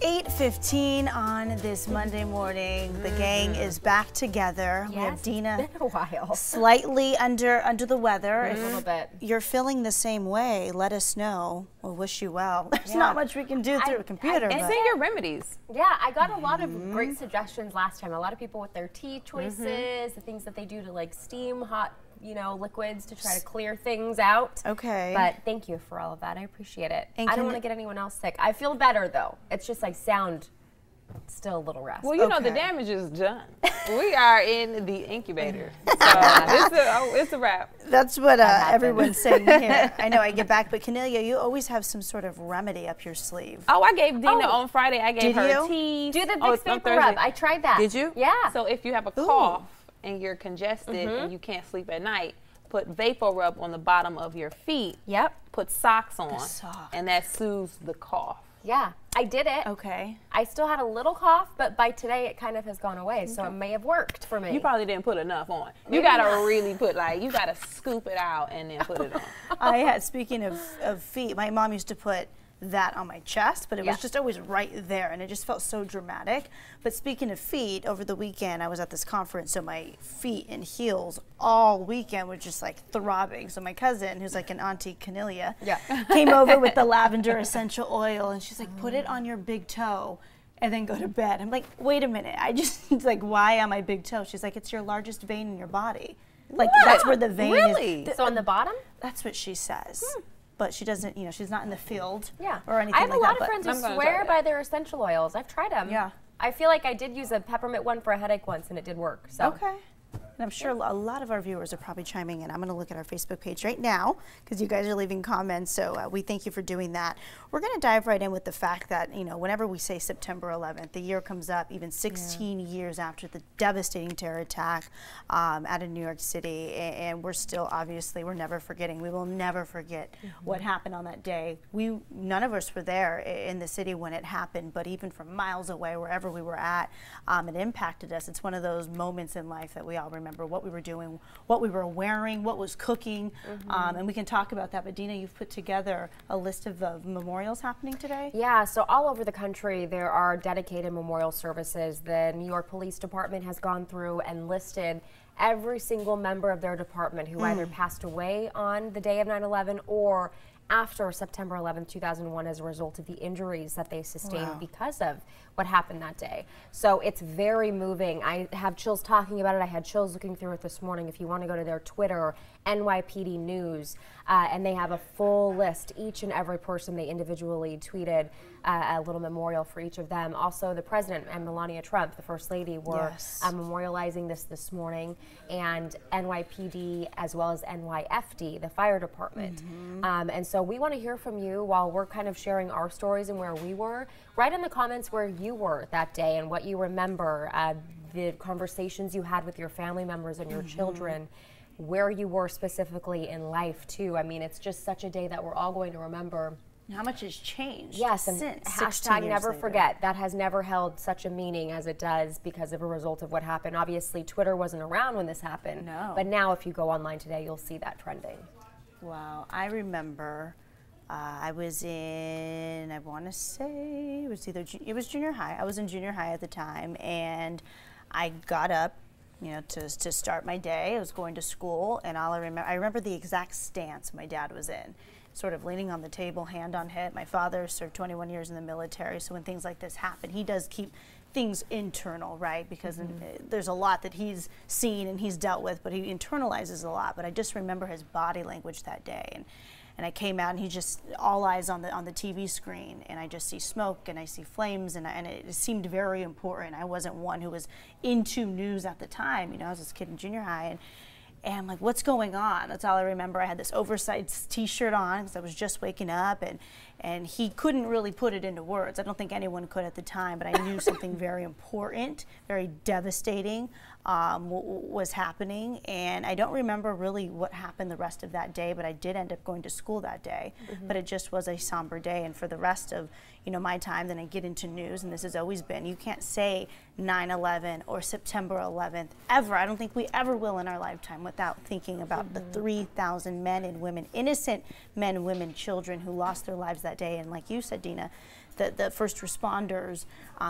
8:15 on this Monday morning. The gang is back together. Yes, we have Dina it's been a while. Slightly under the weather. A little bit. You're feeling the same way, let us know. We'll wish you well. There's not much we can do through a computer. And send your remedies. Yeah, I got a lot of great suggestions last time. A lot of people with their tea choices, the things that they do to like steam hot, liquids to try to clear things out. Okay. But thank you for all of that. I appreciate it. And I don't want to get anyone else sick. I feel better though. It's just I sound still a little raspy. Well, you know the damage is done. We are in the incubator. So it's a wrap. That's what everyone's saying here. I know I get back, but Cornelia, you always have some sort of remedy up your sleeve. Oh, I gave Dina on Friday. I gave her tea. Do the Vicks Vapor Rub. I tried that. Did you? Yeah. So if you have a cough and you're congested and you can't sleep at night, put Vapor Rub on the bottom of your feet. Yep. Put socks on, and that soothes the cough. Yeah, I did it. Okay. I still had a little cough, but by today it kind of has gone away, so it may have worked for me. You probably didn't put enough on. You gotta really put you gotta scoop it out and then put it on. Speaking of feet, my mom used to put that on my chest, but it was just always right there, and it just felt so dramatic. But speaking of feet, over the weekend I was at this conference, so my feet and heels all weekend were just like throbbing. So my cousin, who's like an auntie Cornelia, came over with the lavender essential oil, and she's like, put it on your big toe and then go to bed. I'm like, wait a minute, it's like, why on my big toe? She's like, it's your largest vein in your body. Like, that's where the vein is. So on the bottom? That's what she says. But she doesn't, she's not in the field I or anything like that. have a lot of friends who swear by their essential oils. I've tried them. Yeah. I feel like I did use a peppermint one for a headache once, and it did work. So. Okay. And I'm sure a lot of our viewers are probably chiming in. I'm going to look at our Facebook page right now because you guys are leaving comments, so we thank you for doing that. We're going to dive right in with the fact that, whenever we say September 11th, the year comes up even 16 years after the devastating terror attack out of New York City, and we're still, obviously, we're never forgetting. We will never forget what happened on that day. None of us were there in the city when it happened, but even from miles away, wherever we were at, it impacted us. It's one of those moments in life that we all remember what we were doing, what we were wearing, what was cooking, and we can talk about that. But Dina, you've put together a list of memorials happening today? Yeah, so all over the country there are dedicated memorial services. The New York Police Department has gone through and listed every single member of their department who either passed away on the day of 9/11 or after September 11th, 2001 as a result of the injuries that they sustained because of what happened that day. So it's very moving. I have chills talking about it. I had chills looking through it this morning. If you want to go to their Twitter, NYPD News, and they have a full list, each and every person they individually tweeted a little memorial for each of them. Also, the President and Melania Trump, the First Lady, were memorializing this morning, and NYPD as well as NYFD, the fire department. And so we want to hear from you while we're kind of sharing our stories and where we were. Write in the comments where you were that day and what you remember, the conversations you had with your family members and your children, where you were specifically in life too. I mean, it's just such a day that we're all going to remember. How much has changed? Yes, and since hashtag never forget. That has never held such a meaning as it does because of a result of what happened. Obviously, Twitter wasn't around when this happened. No. But now if you go online today, you'll see that trending. Wow, I remember I was in, I want to say, it was junior high. I was in junior high at the time, and I got up, to start my day. I was going to school, and I remember the exact stance my dad was in, sort of leaning on the table, hand on hip. My father served 21 years in the military, so when things like this happen, he does keep things internal, right? Because there's a lot that he's seen and he's dealt with, but he internalizes a lot. But I just remember his body language that day, and I came out, and he just all eyes on the TV screen, and I just see smoke and I see flames, and it seemed very important. I wasn't one who was into news at the time. I was this kid in junior high, and I'm like, what's going on? That's all I remember. I had this oversized t-shirt on because I was just waking up, and he couldn't really put it into words. I don't think anyone could at the time, but I knew something very important, very devastating was happening, and I don't remember really what happened the rest of that day, but I did end up going to school that day. But it just was a somber day, and for the rest of my time, then I get into news, and this has always been, you can't say 9/11 or September 11th ever. I don't think we ever will in our lifetime without thinking about the 3,000 men and women, innocent men, women, children who lost their lives that day. And like you said, Dina, the first responders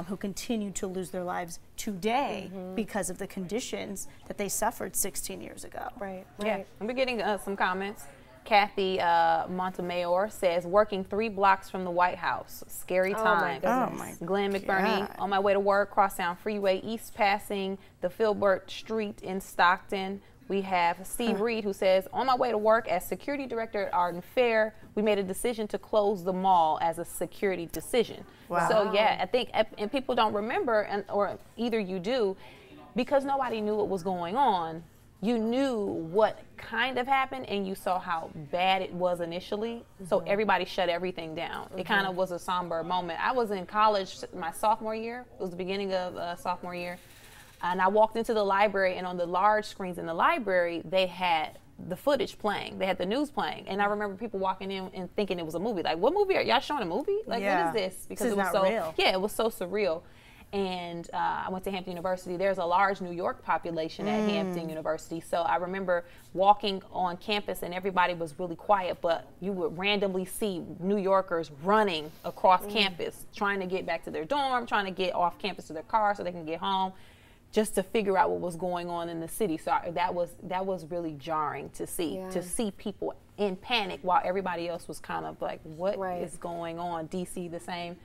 who continue to lose their lives today because of the conditions that they suffered 16 years ago. Right. Yeah, we're getting some comments. Kathy Montemayor says, working 3 blocks from the White House. Scary time. Oh my Glenn McBurney, God. on my way to work, Crosstown Freeway East, passing the Filbert Street in Stockton. We have Steve Reed, who says, on my way to work as security director at Arden Fair, we made a decision to close the mall as a security decision. Wow. So yeah, I think, and people don't remember, or either you do, because nobody knew what was going on. You knew what kind of happened, and you saw how bad it was initially. So everybody shut everything down. It kind of was a somber moment. I was in college my sophomore year. It was the beginning of sophomore year. And I walked into the library, and on the large screens in the library, they had the footage playing. They had the news playing. And I remember people walking in and thinking it was a movie. Like, what movie? Are y'all showing a movie? Like, Yeah. what is this? Because This is it was not so real. Yeah, it was so surreal. And I went to Hampton University. There's a large New York population at Hampton University. So I remember walking on campus, and everybody was really quiet, but you would randomly see New Yorkers running across campus, trying to get back to their dorm, trying to get off campus to their car so they can get home, just to figure out what was going on in the city. So that was really jarring to see people in panic while everybody else was kind of like, what is going on? DC the same.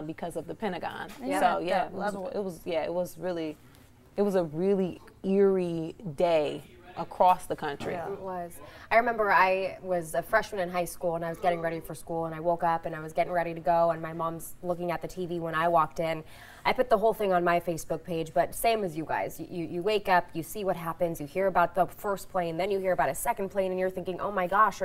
Because of the Pentagon. Yeah, So yeah, it was a really eerie day across the country. Yeah. It was. I remember I was a freshman in high school, and I was getting ready for school, and I woke up and I was getting ready to go, and my mom's looking at the TV when I walked in. I put the whole thing on my Facebook page, but same as you guys. You wake up, you see what happens, you hear about the first plane, then you hear about a second plane, and you're thinking, oh my gosh,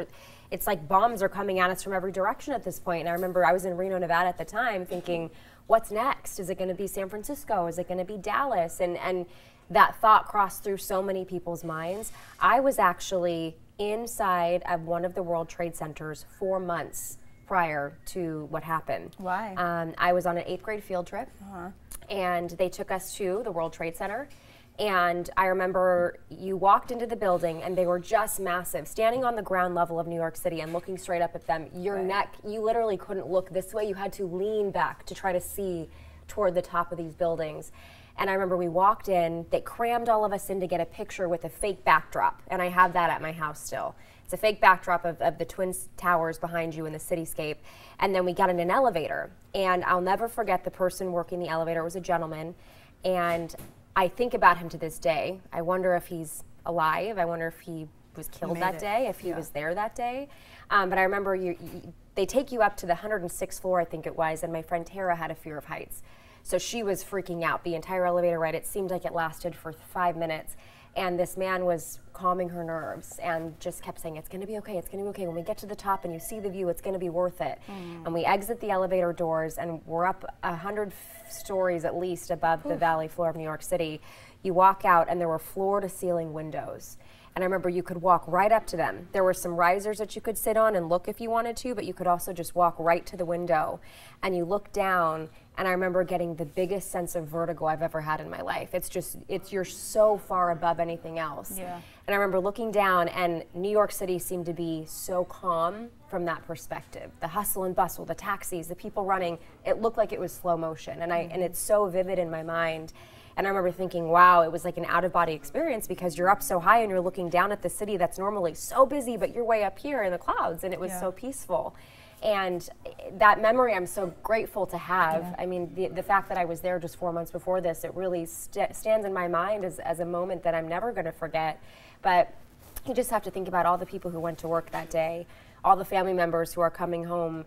it's like bombs are coming at us from every direction at this point. And I remember I was in Reno, Nevada at the time thinking, what's next? Is it going to be San Francisco? Is it going to be Dallas? And that thought crossed through so many people's minds. I was actually inside of one of the World Trade Centers 4 months prior to what happened. Why? I was on an 8th grade field trip, and they took us to the World Trade Center. And I remember you walked into the building, and they were just massive. Standing on the ground level of New York City and looking straight up at them, your neck, you literally couldn't look this way. You had to lean back to try to see toward the top of these buildings. And I remember we walked in, they crammed all of us in to get a picture with a fake backdrop. And I have that at my house still. It's a fake backdrop of the Twin Towers behind you in the cityscape. And then we got in an elevator. And I'll never forget the person working the elevator was a gentleman. And I think about him to this day. I wonder if he's alive. I wonder if he was killed that day, if he was there that day. But I remember they take you up to the 106th floor, I think it was, and my friend Tara had a fear of heights. So she was freaking out. The entire elevator ride, it seemed like it lasted for 5 minutes. And this man was calming her nerves and just kept saying, it's going to be okay, it's going to be okay. When we get to the top and you see the view, it's going to be worth it. And we exit the elevator doors, and we're up 100 stories at least above the valley floor of New York City. You walk out, and there were floor-to-ceiling windows. And I remember you could walk right up to them. There were some risers that you could sit on and look if you wanted to, but you could also just walk right to the window. And you look down, and I remember getting the biggest sense of vertigo I've ever had in my life. You're so far above anything else. Yeah. And I remember looking down, and New York City seemed to be so calm from that perspective. The hustle and bustle, the taxis, the people running, it looked like it was slow motion. And it's so vivid in my mind. And I remember thinking, wow, it was like an out-of-body experience, because you're up so high and you're looking down at the city that's normally so busy, but you're way up here in the clouds, and it was so peaceful. And that memory I'm so grateful to have. I mean, the fact that I was there just 4 months before this, it really stands in my mind as a moment that I'm never going to forget. But you just have to think about all the people who went to work that day, all the family members who are coming home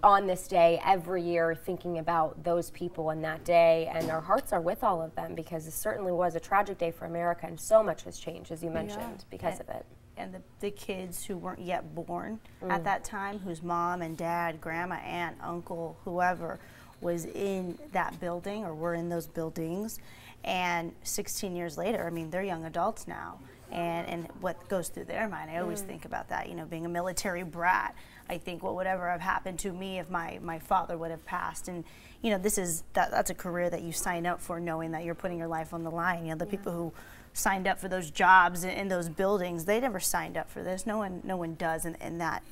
on this day every year, thinking about those people in that day, and our hearts are with all of them, because it certainly was a tragic day for America, and so much has changed, as you mentioned, because of it. And the kids who weren't yet born at that time, whose mom and dad, grandma, aunt, uncle, whoever was in that building or were in those buildings. And 16 years later, I mean, they're young adults now. And what goes through their mind, I always think about that, you know, being a military brat. I think what would ever have happened to me if my father would have passed. And, you know, that's a career that you sign up for knowing that you're putting your life on the line. You know, the people who signed up for those jobs in those buildings, they never signed up for this. No one does in that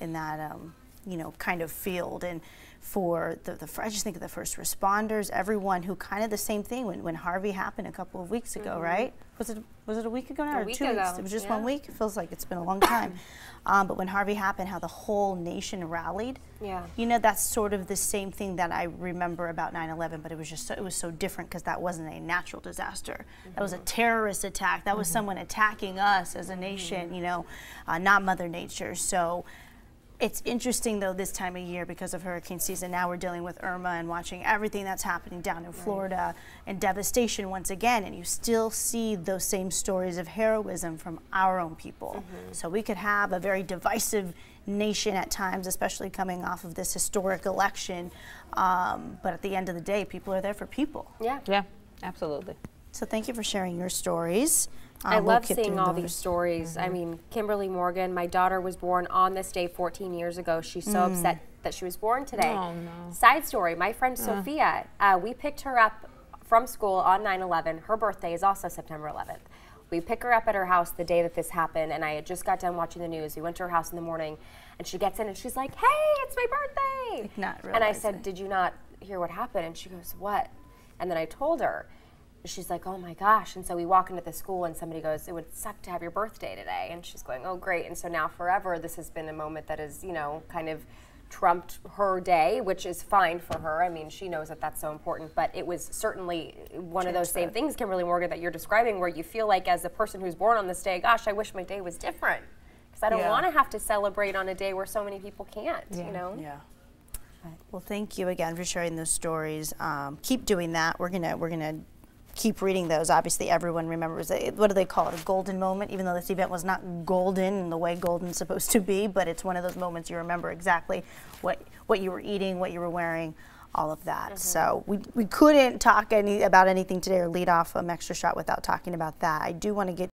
you know, kind of field. And for I just think of the first responders, everyone who kind of the same thing when Harvey happened a couple of weeks ago, right? Was it a week ago now, or 2 weeks? It was just 1 week. It feels like it's been a long time. But when Harvey happened, how the whole nation rallied. Yeah. You know, that's sort of the same thing that I remember about 9/11, but it was so different because that wasn't a natural disaster. That was a terrorist attack. That was someone attacking us as a nation. You know, not Mother Nature. So. It's interesting, though, this time of year because of hurricane season. Now we're dealing with Irma and watching everything that's happening down in Florida and devastation once again. And you still see those same stories of heroism from our own people. So we could have a very divisive nation at times, especially coming off of this historic election. But at the end of the day, people are there for people. Yeah. Yeah, absolutely. So thank you for sharing your stories. I love seeing all these stories. I mean, Kimberly Morgan, my daughter was born on this day 14 years ago. She's so upset that she was born today. Oh, no. Side story, my friend Sophia, we picked her up from school on 9/11. Her birthday is also September 11th. We pick her up at her house the day that this happened, and I had just got done watching the news. We went to her house in the morning, and she gets in, and she's like, hey, it's my birthday. And I said, did you not hear what happened? And she goes, what? And then I told her. She's like, oh my gosh. And so we walk into the school and somebody goes, it would suck to have your birthday today. And she's going, oh great. And so now forever, this has been a moment that has, you know, kind of trumped her day, which is fine for her. I mean, she knows that that's so important, but it was certainly one of those same things, Kimberly Morgan, that you're describing, where you feel like as a person who's born on this day, gosh, I wish my day was different. Because I don't want to have to celebrate on a day where so many people can't, you know? Yeah. Well, thank you again for sharing those stories. Keep doing that. We're gonna keep reading those. Obviously, everyone remembers it. What do they call it? A golden moment, even though this event was not golden in the way golden's supposed to be, but it's one of those moments you remember exactly what you were eating, what you were wearing, all of that. So we couldn't talk about anything today or lead off Extra Shot without talking about that. I do want to get